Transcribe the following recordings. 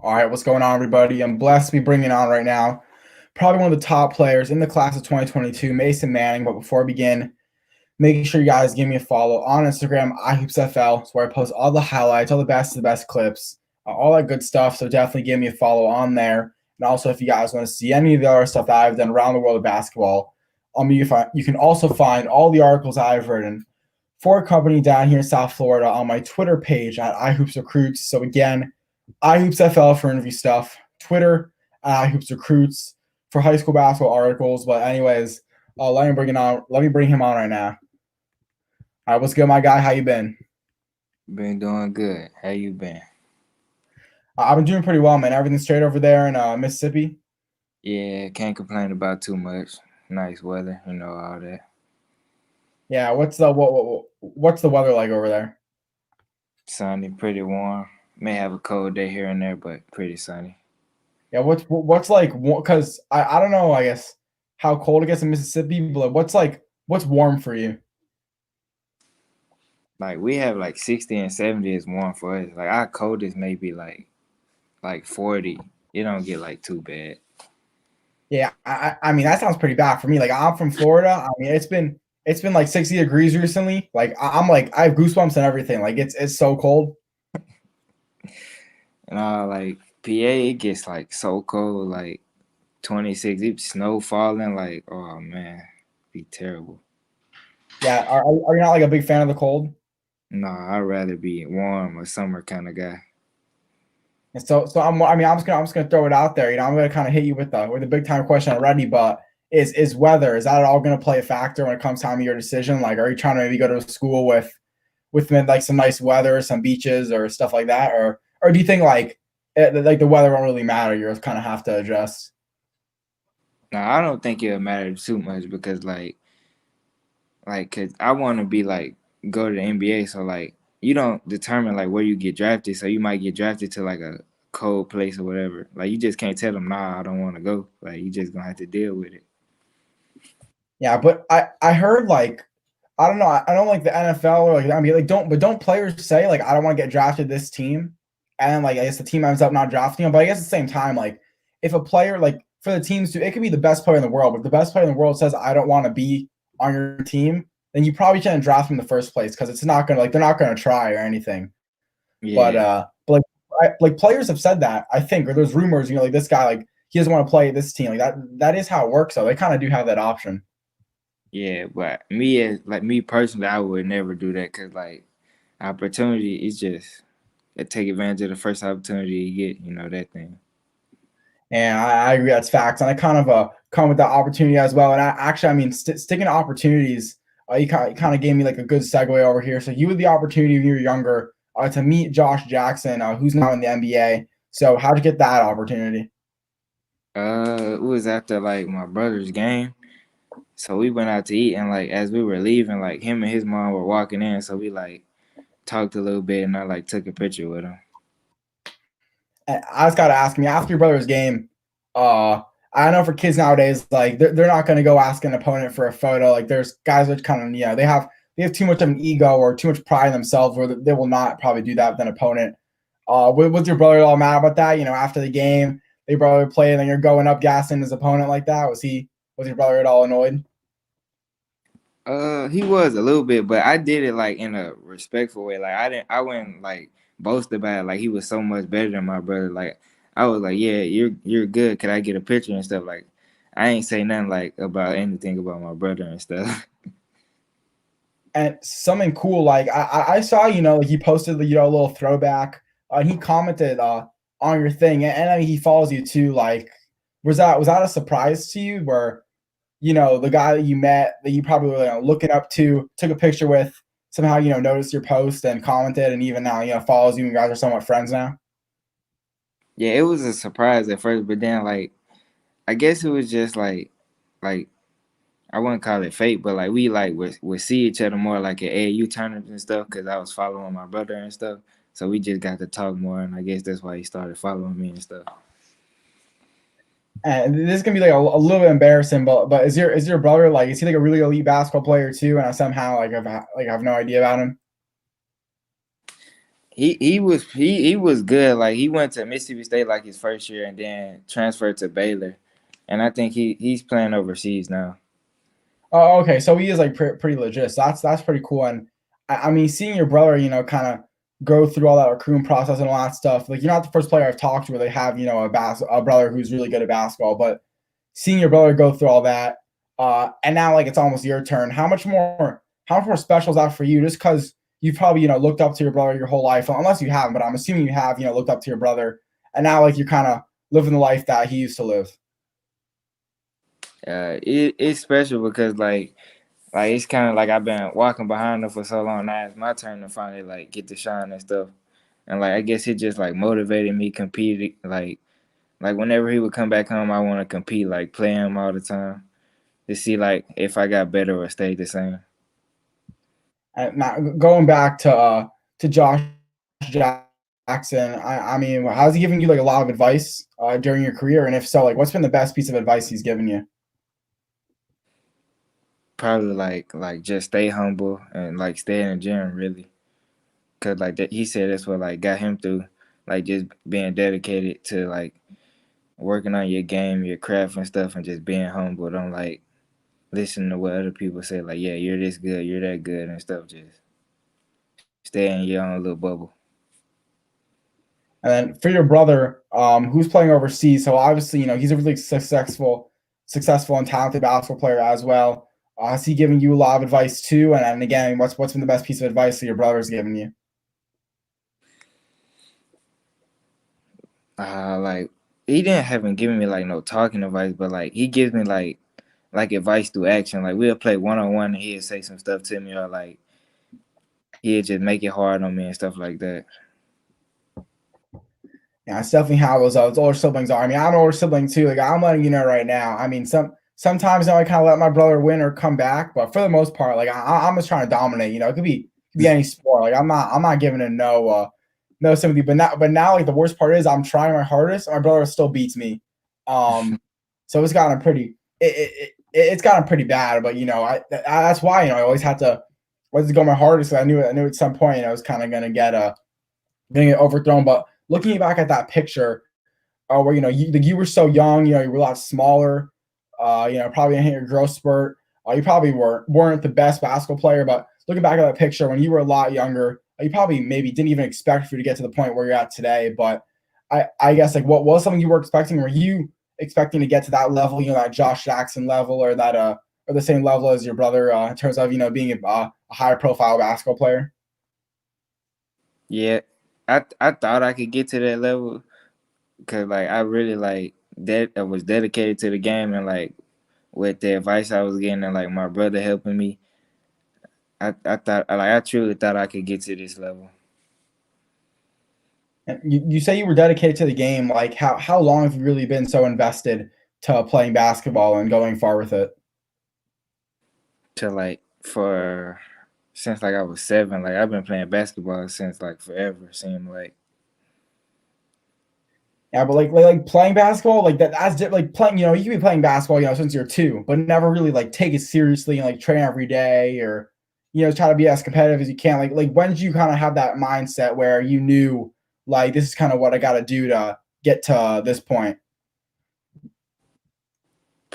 All right, what's going on, everybody? I'm blessed to be bringing on right now probably one of the top players in the class of 2022, Mason Manning. But before I begin, make sure you guys give me a follow on Instagram, iHoopsFL. It's where I post all the highlights, all the best clips, all that good stuff. So definitely give me a follow on there. And also, if you guys want to see any of the other stuff that I've done around the world of basketball, you can also find all the articles I've written for a company down here in South Florida on my Twitter page at iHoopsRecruits. So again, iHoopsFL for interview stuff, Twitter at iHoopsRecruits for high school basketball articles. But anyways, let me bring it on. Let me bring him on right now. All right, what's good, my guy? How you been? Been doing good. How you been? I've been doing pretty well, man. Everything straight over there in Mississippi. Yeah, can't complain about too much. Nice weather, all that. Yeah, what's the weather like over there? Sunny, pretty warm. May have a cold day here and there, but pretty sunny. Yeah, what's like? Because I don't know. I guess how cold it gets in Mississippi, but what's warm for you? Like we have like 60 and 70 is warm for us. Like our coldest may be like 40. It don't get like too bad. Yeah, I mean that sounds pretty bad for me. Like I'm from Florida. I mean it's been like 60 degrees recently. Like I'm like I have goosebumps and everything. Like it's so cold. Like PA, it gets like so cold, like 26. It snow falling, like oh man, be terrible. Yeah, are you not like a big fan of the cold? Nah, I'd rather be warm or summer kind of guy. And so I'm just gonna throw it out there. I'm gonna kind of hit you with the big time question already. But is weather, is that at all gonna play a factor when it comes time to your decision? Like, are you trying to maybe go to school with like some nice weather, some beaches or stuff like that, or do you think like the weather won't really matter? You just kind of have to adjust. Now I don't think it'll matter too much because cause I want to be like go to the NBA, so like you don't determine like where you get drafted, so you might get drafted to like a cold place or whatever. Like you just can't tell them, nah, I don't want to go. Like you just gonna have to deal with it. Yeah, but I heard like I don't know. I don't like the NFL or like I mean like don't players say like I don't want to get drafted to this team, and like I guess the team ends up not drafting him. But I guess at the same time, like if a player like for the teams to it could be the best player in the world, but if the best player in the world says I don't want to be on your team, then you probably shouldn't draft him in the first place because it's not gonna like they're not gonna try or anything. But Yeah, like players have said that I think or there's rumors like this guy like he doesn't want to play this team like that is how it works. So they kind of do have that option. yeah, but me as like me personally, I would never do that because like opportunity is just take advantage of the first opportunity you get. You know that thing. And I agree that's facts. And I kind of come with that opportunity as well. And I mean, sticking to opportunities, you kind of gave me like a good segue over here. So you had the opportunity when you were younger to meet Josh Jackson, who's now in the NBA. So how'd you get that opportunity? It was after like my brother's game. So we went out to eat, and like as we were leaving, like him and his mom were walking in. So we like talked a little bit, and I like took a picture with him. And I just got to ask me after your brother's game. Uh, I know for kids nowadays, like they're not going to go ask an opponent for a photo. Like there's guys that kind of they have too much of an ego or too much pride in themselves where they will not probably do that with an opponent. Was your brother all mad about that? After the game, they brother played, and then you're going up gassing his opponent like that. Was your brother at all annoyed? He was a little bit, but I did it like in a respectful way. Like I wouldn't like boast about it. Like he was so much better than my brother. Like I was like, yeah, you're good. Could I get a picture and stuff? Like I ain't say nothing like about anything about my brother and stuff. And something cool, like I saw, like he posted, a little throwback, and he commented on your thing, and I mean, he follows you too. Like, was that a surprise to you? Where the guy that you met, that you probably were looking up to, took a picture with, somehow noticed your post and commented, and even now follows you, and you guys are somewhat friends now. Yeah, it was a surprise at first, but then like I guess it was just like I wouldn't call it fate, but like we like would see each other more like at AAU tournaments and stuff because I was following my brother and stuff. So we just got to talk more, and I guess that's why he started following me and stuff. And this is gonna be like a little bit embarrassing, but is your brother like is he like a really elite basketball player too? And I somehow like have no idea about him. he was good. Like he went to Mississippi State like his first year and then transferred to Baylor, and I think he's playing overseas now. Oh, okay. So he is like pretty legit. So that's pretty cool. And I mean, seeing your brother, kind of go through all that recruiting process and all that stuff. Like you're not the first player I've talked to where they have a brother who's really good at basketball. But seeing your brother go through all that, and now like it's almost your turn. How much more special is that for you? Just because you've probably looked up to your brother your whole life, unless you haven't. But I'm assuming you have looked up to your brother, and now like you're kind of living the life that he used to live. It's special because like it's kind of like I've been walking behind him for so long. Now it's my turn to finally like get to shine and stuff. And like I guess it just like motivated me competing. Like whenever he would come back home, I want to compete, like play him all the time to see like if I got better or stayed the same. And now going back to Josh Jackson, I mean, how's he giving you like a lot of advice during your career? And if so, like, what's been the best piece of advice he's given you? Probably like just stay humble and like stay in the gym really, cause like that he said that's what like got him through, like just being dedicated to like working on your game, your craft and stuff, and just being humble. Don't like listen to what other people say. Like yeah, you're this good, you're that good and stuff. Just stay in your own little bubble. And then for your brother, who's playing overseas, so obviously he's a really successful and talented basketball player as well. Has he given you a lot of advice too? And again, what's been the best piece of advice that your brother's given you? Like he didn't haven't given me like no talking advice, but like he gives me like advice through action. Like we'll play 1-on-1 and he'll say some stuff to me, or like he'll just make it hard on me and stuff like that. Yeah, it's definitely how those older siblings are. I mean, I'm an older sibling too. Like I'm letting you know right now. I mean, sometimes I kind of let my brother win or come back, but for the most part, like I'm just trying to dominate. It could be any sport. Like I'm not giving it no sympathy. But now like the worst part is I'm trying my hardest, and my brother still beats me. So it's gotten pretty bad. But that's why I always had to go my hardest. I knew at some point I was kind of gonna get overthrown. But looking back at that picture, where you were so young, you were a lot smaller, probably in your growth spurt. You probably weren't the best basketball player, but looking back at that picture when you were a lot younger, you probably maybe didn't even expect for you to get to the point where you're at today. But I guess like what was something you were expecting? Were you expecting to get to that level, that Josh Jackson level, or that or the same level as your brother in terms of being a higher profile basketball player? Yeah, I thought I could get to that level because like I really like that I was dedicated to the game, and like with the advice I was getting and like my brother helping me, I thought like I truly thought I could get to this level. And you say you were dedicated to the game. Like how long have you really been so invested to playing basketball and going far with it? To like for since like I was 7, like I've been playing basketball since like forever. Seemed like Yeah, but like playing basketball, like like playing. You can be playing basketball, since you're 2, but never really like take it seriously and like train every day or try to be as competitive as you can. Like when did you kind of have that mindset where you knew like this is kind of what I got to do to get to this point?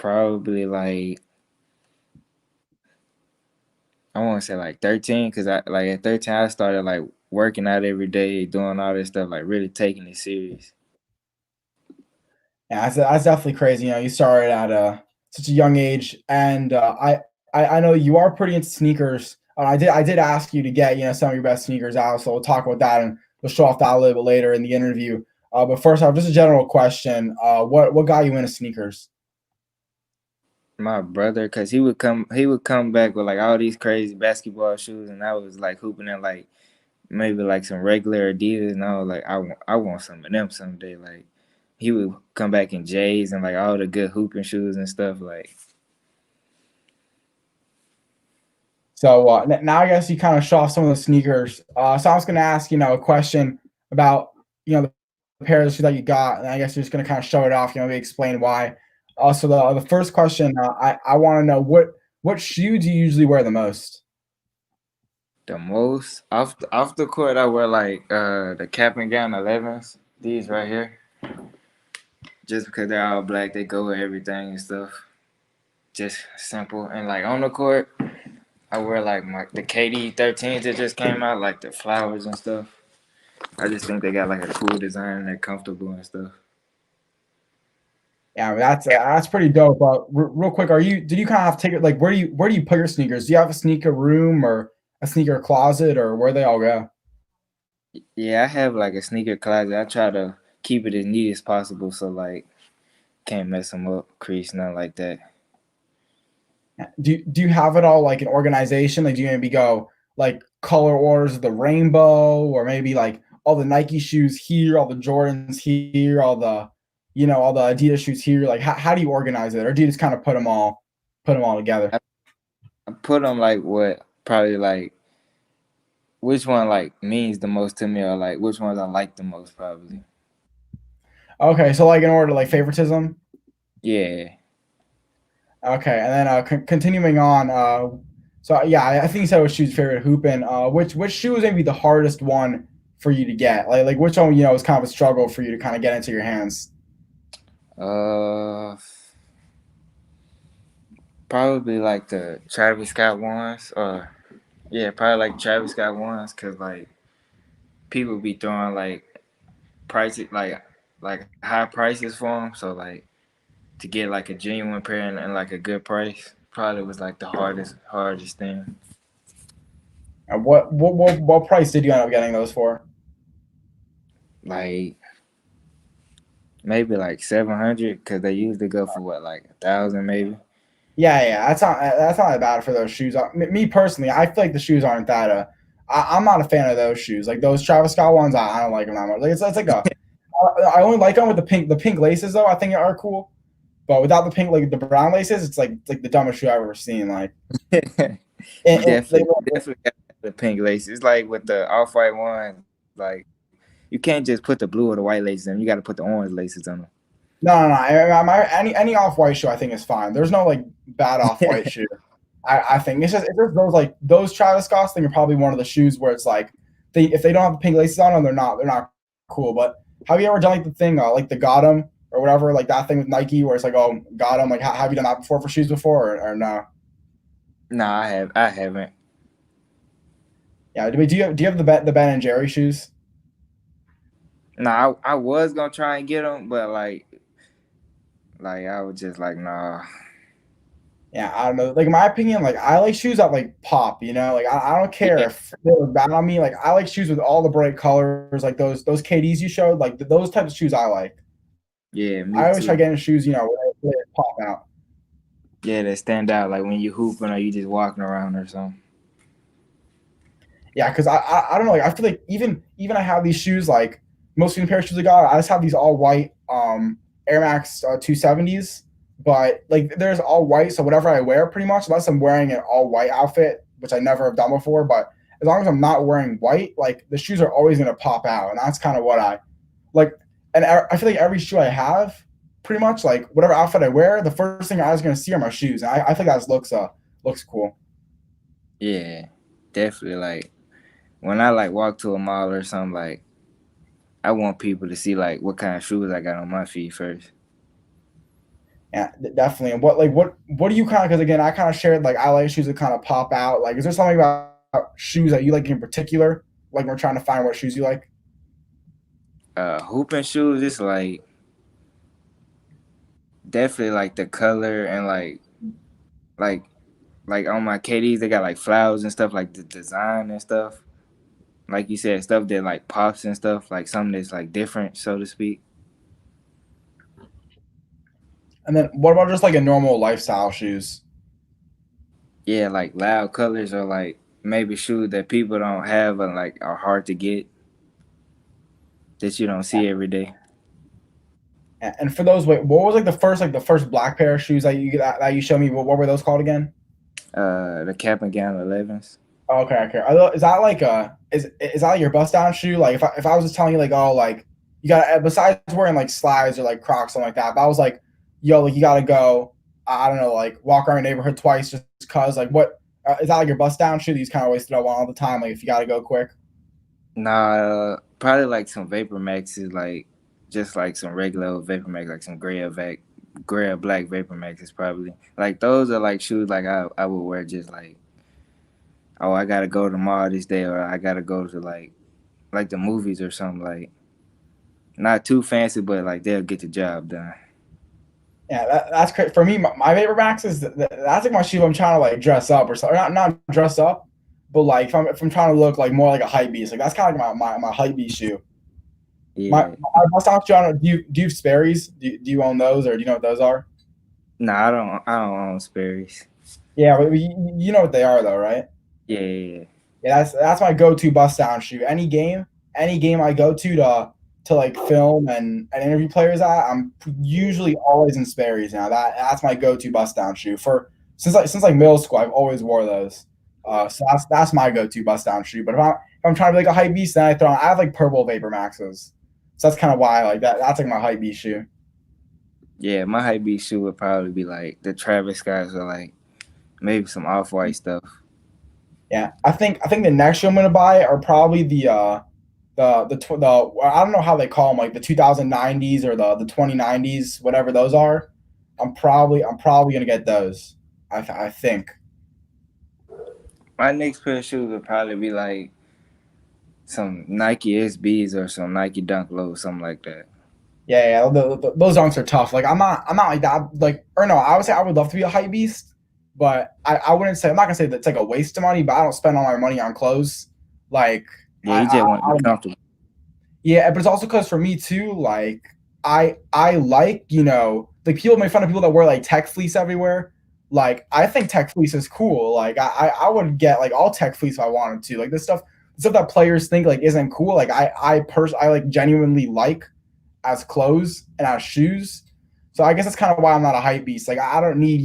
probably like I want to say like 13, because I like at 13 I started like working out every day, doing all this stuff, like really taking it serious. Yeah, that's definitely crazy. You started at such a young age, and I know you are pretty into sneakers. I did ask you to get some of your best sneakers out, so we'll talk about that and we'll show off that a little bit later in the interview. But first off, just a general question: what got you into sneakers? My brother, cause he would come back with like all these crazy basketball shoes, and I was like hooping in like maybe like some regular Adidas, and I was like I want some of them someday. Like he would come back in J's and like all the good hooping shoes and stuff. Like So now I guess you kind of show off some of the sneakers. So I was going to ask a question about the pair of shoes that you got, and I guess you're just going to kind of show it off. Maybe explain why. So the first question, I want to know what shoe do you usually wear the most? The most off the court, I wear like the cap and gown 11s. These right here, just because they're all black, they go with everything and stuff. Just simple and like on the court, I wear like the KD 13s that just came out, like the flowers and stuff. I just think they got like a cool design and they're comfortable and stuff. Yeah, that's pretty dope. But real quick, did you kind of have to take it like where do you put your sneakers? Do you have a sneaker room or a sneaker closet or where they all go? Yeah, I have like a sneaker closet. I try to keep it as neat as possible, so like can't mess them up, crease, nothing like that. Do you have it all like an organization? Like do you maybe go like color orders of the rainbow, or maybe like all the Nike shoes here, all the Jordans here, all the all the Adidas shoes here? Like how do you organize it, or do you just kind of put them all together? I put them like what probably like which one like means the most to me, or like which ones I like the most probably. Okay, so like in order like favoritism. Yeah. Okay, and then continuing on. So yeah, I think you said it was shoes favorite hooping. Which shoe was maybe the hardest one for you to get? Like which one was kind of a struggle for you to kind of get into your hands? Uh, Probably like the Travis Scott ones, or yeah, probably like Travis Scott ones, cause like people be throwing like prices like high prices for them, so like to get like a genuine pair and like a good price probably was like the hardest thing. And what price did you end up getting those for? Like maybe like 700, because they usually go for what like 1,000 maybe. Yeah, yeah, that's not that bad for those shoes. Me personally, I feel like the shoes aren't that. I'm not a fan of those shoes. Like those Travis Scott ones, I don't like them that much. Like it's like I only like them with the pink laces though. I think are cool, but without the pink like the brown laces, it's like the dumbest shoe I've ever seen. Like, and they, Definitely got the pink laces. It's like with the off white one, like you can't just put the blue or the white laces on. You got to put the orange laces on no, no, no. Any off white shoe I think is fine. There's no like bad off them. white shoe. I think it's just those like those Travis Scotts thing are probably one of the shoes where it's like if they don't have the pink laces on them, they're not cool. But have you ever done like the thing like the got 'em or whatever, like that thing with Nike where it's like, oh, got 'em? Like have you done that before for shoes before, or no? No, I haven't. Yeah, do you have the Ben and Jerry shoes? No, I was gonna try and get them, but like I was just like nah. Yeah, I don't know. Like in my opinion, like I like shoes that like pop. Like I don't care Yeah, if they look bad on me. Like I like shoes with all the bright colors, like those KDs you showed. Like those types of shoes I like. yeah, me I always try too. getting shoes, where they pop out. Yeah, they stand out like when you hooping or you just walking around or something. Yeah, because I don't know. Like I feel like even I have these shoes. Like most of the pair of shoes I got, I just have these all white Air Max 270s. But like there's all white, so whatever I wear, pretty much, unless I'm wearing an all white outfit, which I never have done before. But as long as I'm not wearing white, like the shoes are always gonna pop out, and that's kind of what I like. And I feel like every shoe I have, pretty much like whatever outfit I wear, the first thing I was gonna see are my shoes, and I think that looks cool. Yeah, definitely. Like when I like walk to a mall or something, like I want people to see like what kind of shoes I got on my feet first. Yeah, definitely. And what do you kind of, because again, I kind of shared like I like shoes that kind of pop out. Like, is there something about shoes that you like in particular? Like, we're trying to find what shoes you like. Hooping shoes, it's like definitely like the color and like like on my KDs, they got like flowers and stuff, like the design and stuff. Like you said, stuff that like pops and stuff, like something that's like different, so to speak. And then what about just like a normal lifestyle shoes? Yeah, like loud colors or like maybe shoes that people don't have and like are hard to get that you don't see every day. And for those, wait, what was like the first black pair of shoes that you showed me? What were those called again? The cap and gown 11s. Oh, okay, okay. Is that like is that like your bust down shoe? Like if I was just telling you like, oh, like you got, besides wearing like slides or like Crocs, something like that, if I was like, yo, like you gotta go, I don't know, like walk around the neighborhood twice just cause like Is that like your bust down shoe that you kind of always throw on all the time? Like if you got to go quick? Nah, probably like some Vapor Maxes, like just like some regular Vapor Max, like some gray or black Vapor Maxes. Probably like those are like shoes like I would wear just like, oh, I gotta go to the mall this day, or I gotta go to like the movies or something. Like not too fancy, but like they'll get the job done. Yeah, that's great. For me, my Vapor Max is that's like my shoe. I'm trying to like dress up or something. Not dress up, but like if I'm trying to look like more like a hype beast, like that's kind of like my hype beast shoe. Yeah. My bust down shoe. I don't know, do you have Sperry's? Do you own those or do you know what those are? Nah, I don't own Sperry's. Yeah, but you know what they are though, right? Yeah, yeah, yeah. Yeah, that's my go-to bust down shoe. Any game I go to like film and interview players at, I'm usually always in Sperry's now. That's my go-to bust down shoe for since middle school. I've always wore those. So that's my go-to bust down shoe. But if I'm trying to be like a hype beast, then I have like purple Vapor Maxes. So that's kind of why I like that. That's like my hype beast shoe. Yeah, my hype beast shoe would probably be like the Travis Scotts or like maybe some off white stuff. Yeah, I think the next shoe I'm gonna buy are probably the I don't know how they call them, like the 2090s or the 2090s, whatever those are. I'm probably gonna get those. I think. My next pair of shoes would probably be like some Nike SBs or some Nike Dunk Low, something like that. Yeah, those dunks are tough. Like I'm not like that. Like or no, I would say I would love to be a hype beast, but I wouldn't say I'm not gonna say that's like a waste of money. But I don't spend all my money on clothes. Like Yeah, you just want to be comfortable. yeah, but it's also because for me too, like I like, like people make fun of people that wear like tech fleece everywhere. Like I think tech fleece is cool. Like I would get like all tech fleece if I wanted to. Like this stuff that players think like isn't cool. Like I like genuinely like as clothes and as shoes. So I guess that's kind of why I'm not a hype beast. Like I don't need,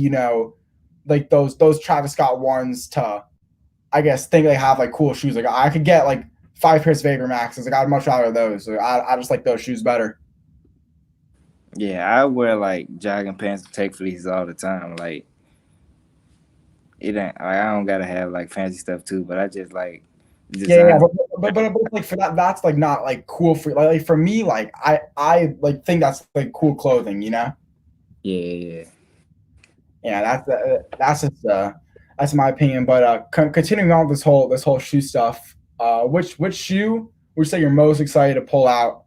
like those Travis Scott ones to I guess think they have like cool shoes. Like I could get like 5 pairs of Vapor Maxes. Like I'd much rather those. So I just like those shoes better. Yeah, I wear like jogging pants and tech fleeces all the time. Like it ain't. I don't gotta have like fancy stuff too, but I just like Yeah, design. but like for that's like not like cool for like for me like I like think that's like cool clothing, you know? Yeah, yeah. Yeah, that's my opinion. But continuing on with this whole shoe stuff, which shoe would you say you're most excited to pull out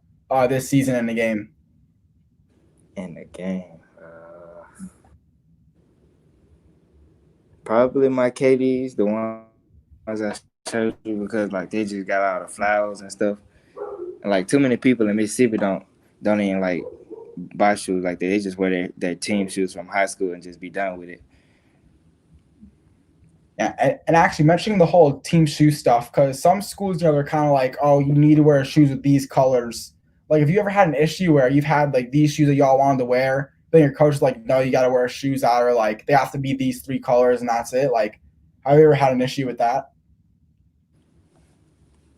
this season in the game? In the game, probably my KDs, the ones I showed you because like they just got all the flowers and stuff. And like too many people in Mississippi don't even like buy shoes like that. They just wear their team shoes from high school and just be done with it. Yeah, and actually mentioning the whole team shoe stuff, because some schools, they're kind of like, oh, you need to wear shoes with these colors. Like, have you ever had an issue where you've had like these shoes that y'all wanted to wear, then your coach is like, no, you got to wear shoes that are like they have to be these 3 colors and that's it? Like, have you ever had an issue with that?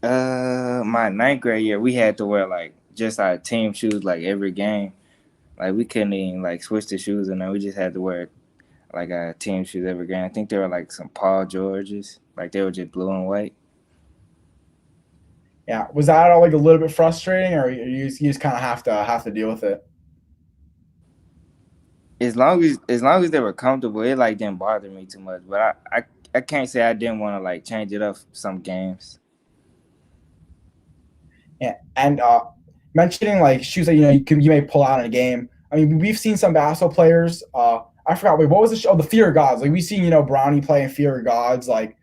My ninth grade year, we had to wear like just our team shoes like every game. Like we couldn't even like switch the shoes, and then we just had to wear like our team shoes every game. I think they were like some Paul Georges, like they were just blue and white. Yeah, was that all like a little bit frustrating, or you just kind of have to deal with it? As long as they were comfortable, it like didn't bother me too much. But I can't say I didn't want to like change it up some games. Yeah, and mentioning like shoes that you may pull out in a game. I mean, we've seen some basketball players. I forgot. Wait, what was the show? Oh, the Fear of Gods. Like we've seen Brownie play in Fear of Gods. Like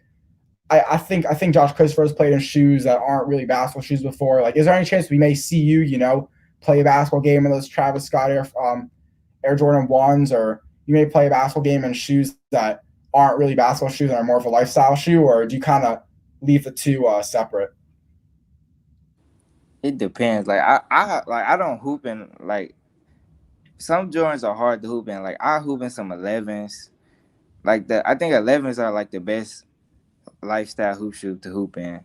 I think Josh Christopher has played in shoes that aren't really basketball shoes before. Like, is there any chance we may see you, play a basketball game in those Travis Scott Air Jordan ones, or you may play a basketball game in shoes that aren't really basketball shoes and are more of a lifestyle shoe, or do you kind of leave the two separate? It depends. I don't hoop in like some Jordans are hard to hoop in. Like I hoop in some 11s. I think 11s are like the best lifestyle hoop shoe to hoop in. At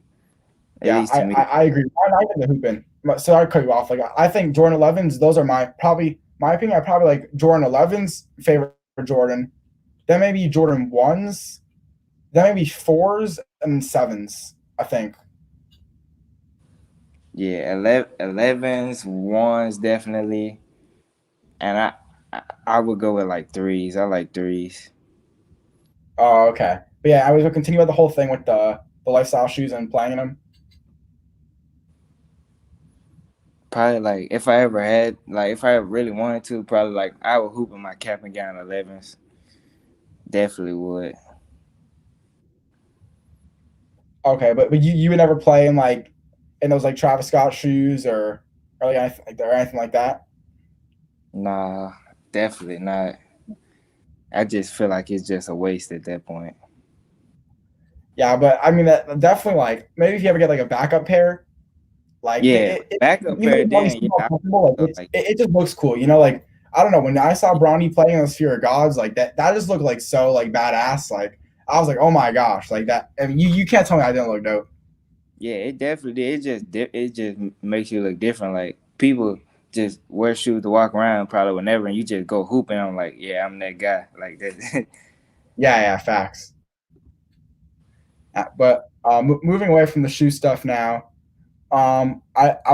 Yeah, least I, to me. I, I agree. I like the hooping. So I cut you off. Like I think Jordan 11s, those are my opinion. I probably like Jordan 11s favorite Jordan. Then maybe Jordan 1s. That may be fours and sevens, I think. Yeah, 11s, ones definitely, and I would go with like threes. I like threes. Oh, okay. But yeah, I was gonna continue with the whole thing with the lifestyle shoes and playing in them. Probably like if I really wanted to, probably like I would hoop in my cap and gown 11s. Definitely would. Okay, but you would never play in like in those like Travis Scott shoes or like anything like that. Nah, definitely not. I just feel like it's just a waste at that point. Yeah, but I mean that definitely like maybe if you ever get like a backup pair, like Yeah, backup you pair make money then, so yeah, more I comfortable. feel like It just looks cool, you know. Like I don't know when I saw Bronny playing in the Sphere of Gods, like that just looked like so like badass. Like I was like, oh my gosh, like that. I mean, you can't tell me I didn't look dope. yeah, it definitely did. It just makes you look different. Like people just wear shoes to walk around probably whenever, and you just go hooping. I'm like, yeah, I'm that guy. Like that. Yeah, facts. But moving away from the shoe stuff now, I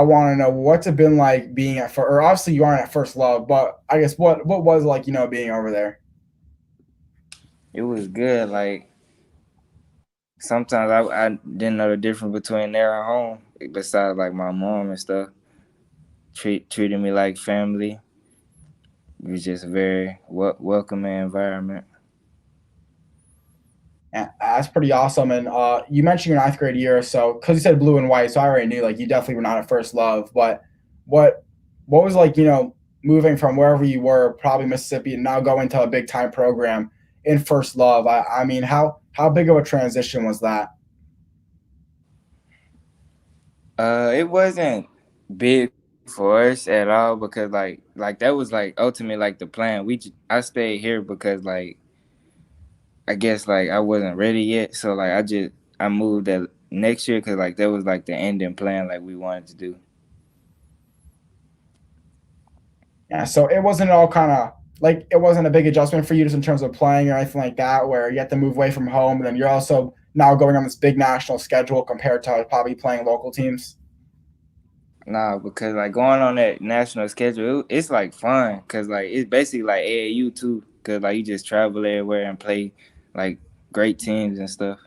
want to know what's it been like being at first, or obviously you aren't at First Love, but I guess what was it like, being over there? It was good. Like sometimes I didn't know the difference between there and home. Besides like my mom and stuff, treated me like family. It was just a very welcoming environment. Yeah, that's pretty awesome. And you mentioned your ninth grade year, so because you said blue and white, so I already knew like you definitely were not at First Love. But what what was like, moving from wherever you were, probably Mississippi, and now going to a big time program in First Love? I mean, how big of a transition was that? It wasn't big for us at all because like that was like ultimately like the plan. I stayed here because like I guess like I wasn't ready yet, so like I moved that next year because like that was like the ending plan like we wanted to do. Yeah, so it wasn't all kind of like it wasn't a big adjustment for you just in terms of playing or anything like that, where you have to move away from home, and then you're also now going on this big national schedule compared to probably playing local teams. Nah, because like going on that national schedule, it's like fun because like it's basically like AAU too, because like you just travel everywhere and play like great teams and stuff.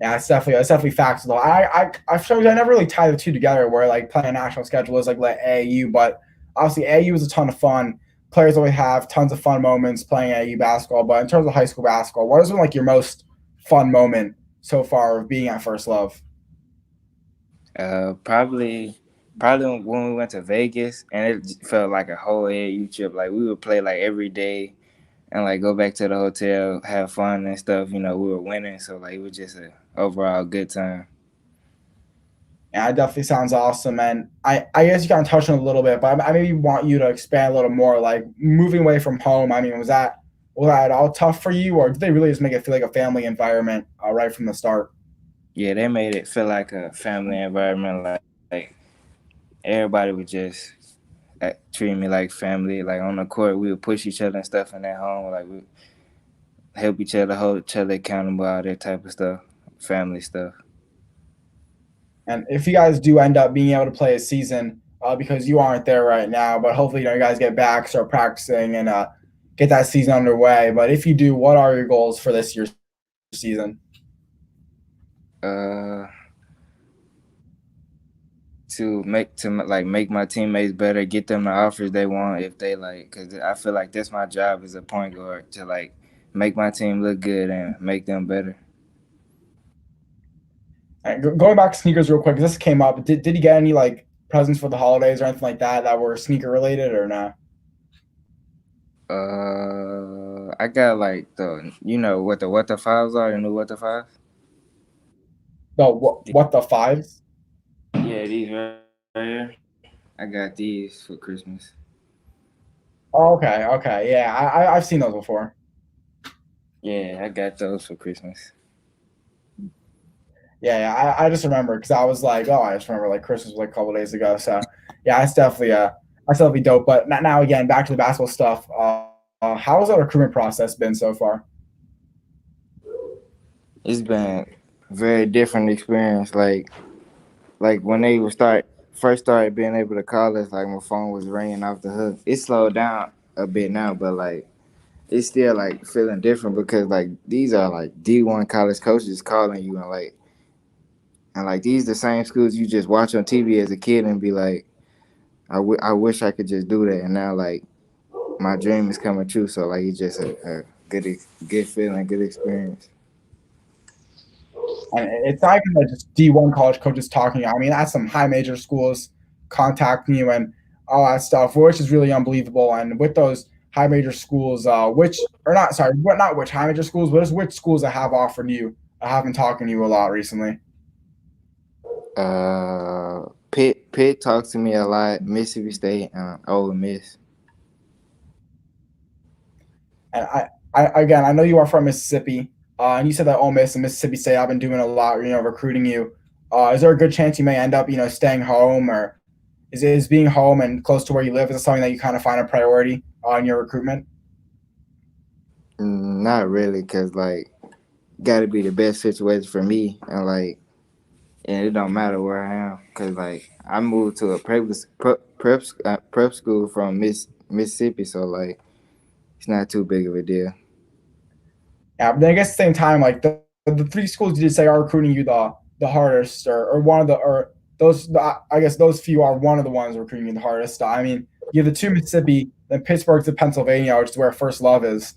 Yeah, it's definitely facts though. I never really tie the two together where like playing a national schedule is like AAU, but obviously AAU is a ton of fun. Players always have tons of fun moments playing AAU basketball, but in terms of high school basketball, what has been like your most fun moment so far of being at First Love? Probably when we went to Vegas and it felt like a whole AAU trip. Like we would play like every day and like go back to the hotel, have fun and stuff. You know, we were winning, so like it was just a overall good time. Yeah, it definitely sounds awesome. And I guess you kind of touched on it a little bit, but I maybe want you to expand a little more. Like moving away from home, I mean, was that at all tough for you, or did they really just make it feel like a family environment right from the start? Yeah, they made it feel like a family environment. Like everybody was just treating me like family. Like on the court, we would push each other and stuff in that home. Like we help each other, hold each other accountable, all that type of stuff, family stuff. And if you guys do end up being able to play a season, because you aren't there right now, but hopefully you guys get back, start practicing, and get that season underway. But if you do, what are your goals for this year's season? Uh, to make my teammates better, get them the offers they want if they like, because I feel like that's my job as a point guard to like make my team look good and make them better. And going back to sneakers real quick, 'cause this came up. Did you get any like presents for the holidays or anything like that were sneaker related or not? I got like what the fives are, the new what the fives. No, what the fives? Yeah, these right here. I got these for Christmas. Oh, okay, okay, yeah, I've seen those before. Yeah, I got those for Christmas. Yeah, yeah, I just remember because I was like, oh, I just remember like Christmas was like a couple days ago. So yeah, it's definitely dope. But now again, back to the basketball stuff. How has the recruitment process been so far? It's been very different experience. Like when they would start first started being able to call us, like my phone was ringing off the hook. It slowed down a bit now, but like it's still like feeling different because like these are like D1 college coaches calling you and these the same schools you just watch on TV as a kid and be like, I wish I could just do that. And now like my dream is coming true. So like it's just a good feeling, good experience. And it's not even like just D1 college coaches talking. I mean, that's some high major schools contacting you and all that stuff, which is really unbelievable. And with those high major schools, which or not, sorry, what not which high major schools, but it's which schools that have offered you. I have been talking to you a lot recently. Pitt talks to me a lot. Mississippi State, Ole Miss. And again, I know you are from Mississippi, and you said that Ole Miss and Mississippi State have been doing a lot, recruiting you. Is there a good chance you may end up, staying home, or is being home and close to where you live is it something that you kind of find a priority on your recruitment? Not really, cause like got to be the best situation for me, and it don't matter where I am, cause like I moved to a prep school from Mississippi, so like it's not too big of a deal. Yeah, but then I guess at the same time, like the three schools you did say are recruiting you the hardest, or one of the or those I guess those few are one of the ones recruiting you the hardest. I mean, you have the two Mississippi, then Pittsburgh to Pennsylvania, which is where First Love is.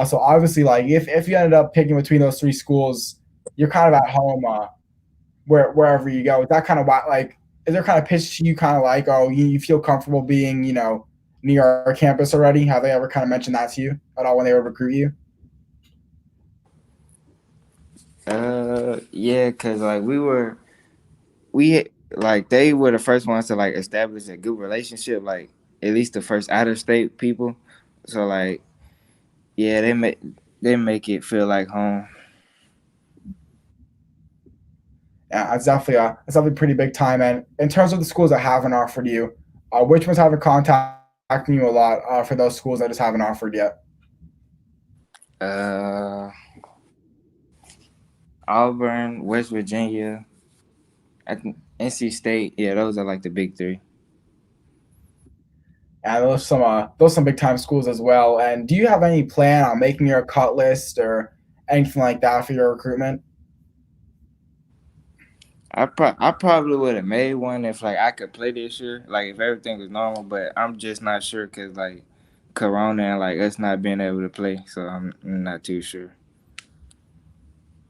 So obviously, like if you ended up picking between those three schools, you're kind of at home wherever you go. Is that kind of why like is there kind of pitch to you kind of like you feel comfortable being near our campus already? Have they ever kind of mentioned that to you at all when they would recruit you? Yeah, cause like we like they were the first ones to like establish a good relationship, like at least the first out of state people. So like yeah, they make it feel like home. Yeah, it's definitely pretty big time. And in terms of the schools that haven't offered you, which ones haven't contacted you a lot for those schools that just haven't offered yet? Uh, Auburn, West Virginia, I think NC State. Yeah, those are like the big three. And those some big time schools as well. And do you have any plan on making your cut list or anything like that for your recruitment? I probably would have made one if like I could play this year, like if everything was normal. But I'm just not sure because like Corona and like us not being able to play, so I'm not too sure.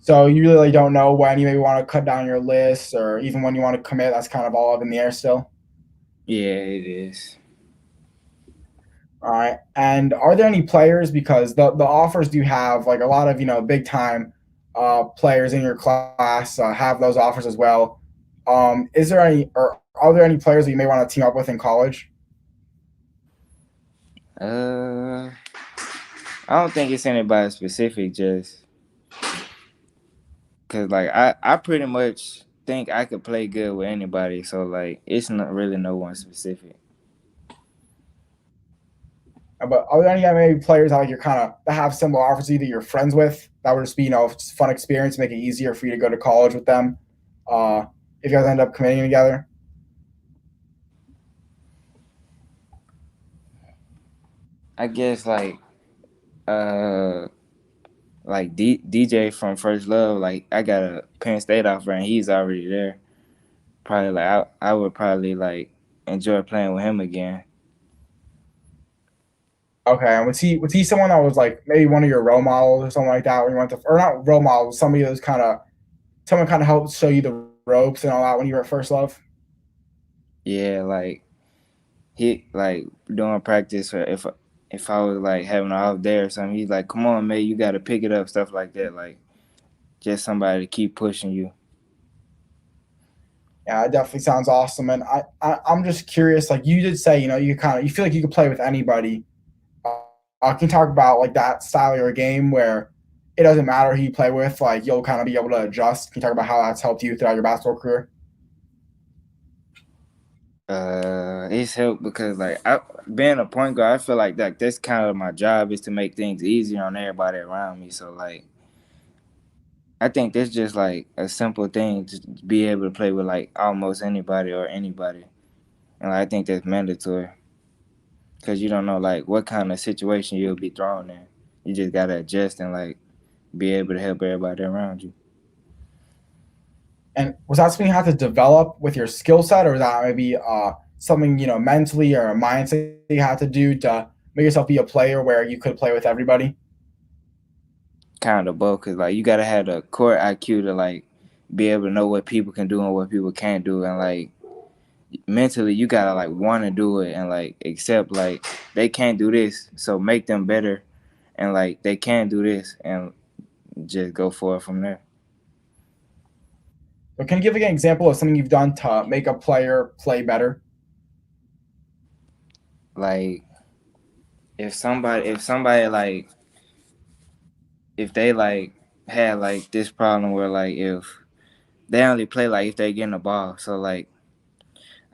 So you really don't know when you maybe want to cut down your list or even when you want to commit. That's kind of all up in the air still. Yeah, it is. All right. And are there any players because the offers do have like a lot of big time players in your class have those offers as well. Is there any or are there any players that you may want to team up with in college? Uh, I don't think it's anybody specific, just cause like I pretty much think I could play good with anybody, so like it's not really no one specific. But are there any maybe players that like you're kind of that have similar offers either you're friends with that would just be just fun experience, make it easier for you to go to college with them uh, if you guys end up committing together? I guess uh like DJ from First Love, like I got a Penn State offer and he's already there. Probably like I would probably like enjoy playing with him again. Okay, and was he someone that was like maybe one of your role models or something like that when you went to or not role models, somebody that was kind of someone kind of helped show you the ropes and all that when you were at First Love? Yeah, like he like doing practice or if I was like having an off day or something, he's like, "Come on, man, you got to pick it up," stuff like that. Like just somebody to keep pushing you. Yeah, it definitely sounds awesome. And I'm just curious, like you did say, you feel like you could play with anybody. Can you talk about like that style of your game where it doesn't matter who you play with, like you'll kind of be able to adjust? Can you talk about how that's helped you throughout your basketball career? It's helped because like I being a point guard, I feel like that's kind of my job is to make things easier on everybody around me. So like I think that's just like a simple thing to be able to play with like almost anybody or anybody, and like, I think that's mandatory because you don't know like what kind of situation you'll be thrown in. You just gotta adjust and like be able to help everybody around you. And was that something you had to develop with your skill set, or was that maybe something mentally or a mindset you had to do to make yourself be a player where you could play with everybody? Kind of both, cause like you gotta have the core IQ to like be able to know what people can do and what people can't do, and like mentally you gotta like want to do it and like accept like they can't do this, so make them better, and like they can do this and just go for it from there. But can you give an example of something you've done to make a player play better? Like if somebody like if they like had like this problem where like if they only play like if they getting the ball, so like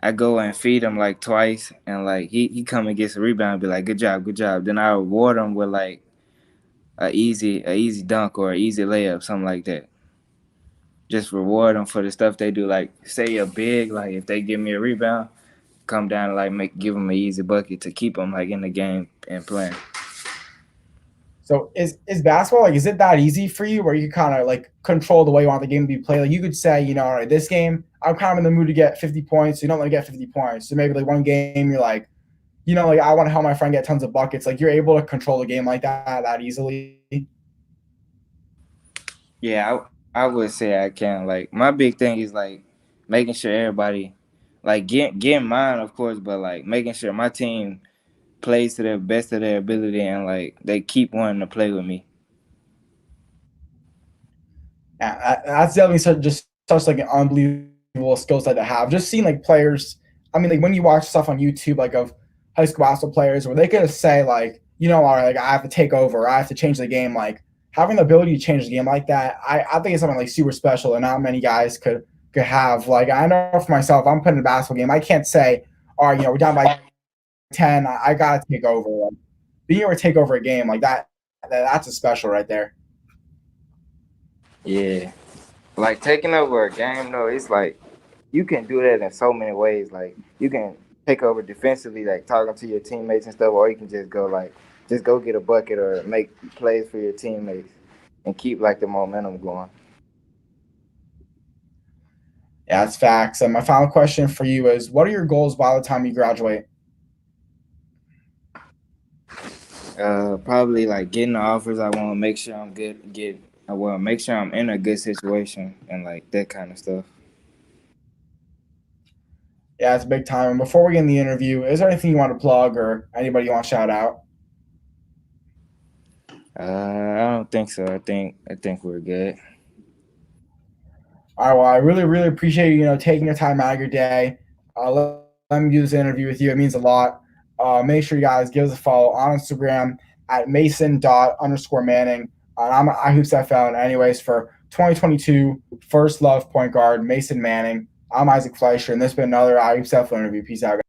I go and feed him like twice, and like he come and gets a rebound, and be like, good job. Then I reward him with like a easy dunk or an easy layup, something like that. Just reward them for the stuff they do. Like say a big, like if they give me a rebound, come down and like give them an easy bucket to keep them like in the game and playing. So is basketball like is it that easy for you where you kind of like control the way you want the game to be played? Like you could say, all right, this game I'm kind of in the mood to get 50 points. So you don't want to get 50 points. So maybe like one game you're like, like I want to help my friend get tons of buckets. Like you're able to control the game like that easily. Yeah, I would say I can. Like my big thing is like making sure everybody like getting mine, of course, but like making sure my team plays to the best of their ability and like they keep wanting to play with me. Yeah, that's definitely just such like an unbelievable skill set to have. Just seeing like players. I mean, like when you watch stuff on YouTube, like of high school basketball players, where they could say like, all right, like I have to take over, I have to change the game. Like having the ability to change the game like that, I think it's something like super special, and not many guys could have. Like I know for myself, I'm putting a basketball game. I can't say, all right, we're down by 10. I gotta take over. Like, being able to take over a game like that's a special right there. Yeah. Like taking over a game though, it's like you can do that in so many ways. Like you can take over defensively, like talking to your teammates and stuff, or you can just go get a bucket or make plays for your teammates and keep like the momentum going. Yeah, that's facts. And my final question for you is, what are your goals by the time you graduate? Probably like getting the offers. I want to make sure I'm good. I want to make sure I'm in a good situation and like that kind of stuff. Yeah, it's a big time. And before we get in the interview, is there anything you want to plug or anybody you want to shout out? I don't think so. I think we're good. All right, well, I really, really appreciate you, taking your time out of your day. Let me do this interview with you. It means a lot. Make sure you guys give us a follow on Instagram at Mason._Manning. I'm at iHoopsFL. And anyways, for 2022 First Love point guard, Mason Manning, I'm Isaac Fleischer, and this has been another iHoopsFL interview. Peace out, guys.